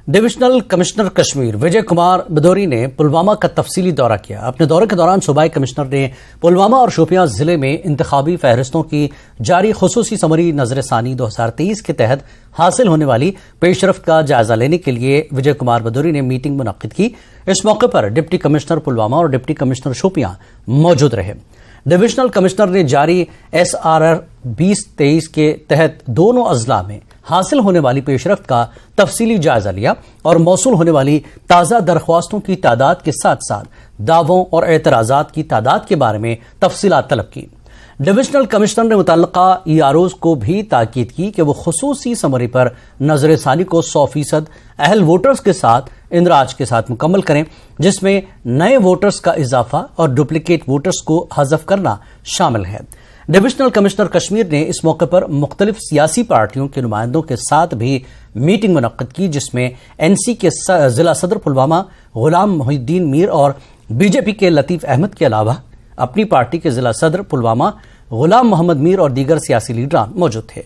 Divisional commissioner Kashmir وجے کمار بدوری نے پلوامہ کا تفصیلی دورہ کیا۔ اپنے دورے کے دوران صوبائی کمشنر نے پلوامہ اور شوپیاں ضلع میں انتخابی فہرستوں کی جاری خصوصی سمری نظر ثانی 2023 کے تحت حاصل ہونے والی پیش رفت کا جائزہ لینے کے لیے وجے کمار بدوری نے میٹنگ منعقد کی۔ اس موقع پر ڈپٹی کمشنر پلوامہ اور ڈپٹی کمشنر شوپیاں موجود رہے۔ ڈویژنل کمشنر نے جاری SRR 2023 کے تحت دونوں اضلاع میں حاصل ہونے والی پیش رفت کا تفصیلی جائزہ لیا اور موصول ہونے والی تازہ درخواستوں کی تعداد کے ساتھ ساتھ دعووں اور اعتراضات کی تعداد کے بارے میں تفصیلات طلب کی۔ ڈویژنل کمشنر نے متعلقہ EROز کو بھی تاکید کی کہ وہ خصوصی سمری پر نظر ثانی کو 100% اہل ووٹرز کے ساتھ اندراج کے ساتھ مکمل کریں، جس میں نئے ووٹرز کا اضافہ اور ڈپلیکیٹ ووٹرز کو حذف کرنا شامل ہے۔ ڈویژنل کمشنر کشمیر نے اس موقع پر مختلف سیاسی پارٹیوں کے نمائندوں کے ساتھ بھی میٹنگ منعقد کی، جس میں NC کے ضلع صدر پلوامہ غلام محی الدین میر اور BJP کے لطیف احمد کے علاوہ اپنی پارٹی کے ضلع صدر پلوامہ غلام محمد میر اور دیگر سیاسی لیڈران موجود تھے۔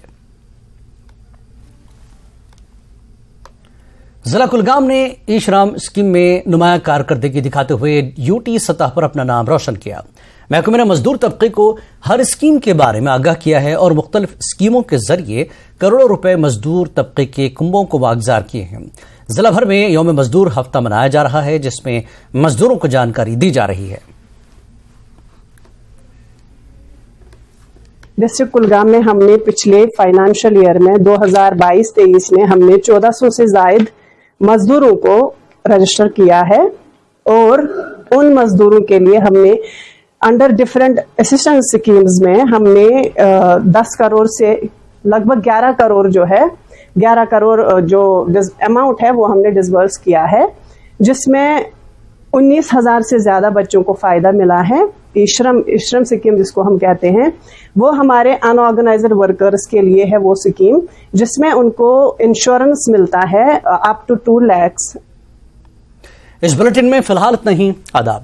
ضلع کلگام نے ای-شرام اسکیم میں نمایاں کارکردگی دکھاتے ہوئے UT سطح پر اپنا نام روشن کیا۔ محکمہ نے مزدور طبقے کو ہر اسکیم کے بارے میں آگاہ کیا ہے اور مختلف اسکیموں کے ذریعے کروڑوں روپے مزدور طبقے کے کنبوں کو واگزار کیے ہیں۔ ضلع بھر میں یوم مزدور ہفتہ منایا جا رہا ہے، جس میں مزدوروں کو جانکاری دی جا رہی ہے۔ ڈسٹرکٹ کلگام میں ہم نے پچھلے فائنانشل ایئر میں 2022-23 میں ہم نے 1400 سے زائد مزدوروں کو رجسٹر کیا ہے، اور ان مزدوروں کے لیے ہم نے انڈر ڈفرینٹ اسسٹنس اسکیمز میں ہم نے 10 کروڑ سے لگ بھگ 11 کروڑ جو ہے 11 کروڑ جو اماؤنٹ ہے وہ ہم نے ڈسبرس کیا ہے، جس میں 19,000 سے زیادہ بچوں کو فائدہ ملا ہے۔ ای-شرم اسکیم جس کو ہم کہتے ہیں، وہ ہمارے ان آرگنائزڈ ورکرز کے لیے ہے وہ اسکیم، جس میں ان کو انشورنس ملتا ہے اپ ٹو 2 لاکھ۔ اس بلیٹن میں فی الحال اتنا ہی۔ آداب۔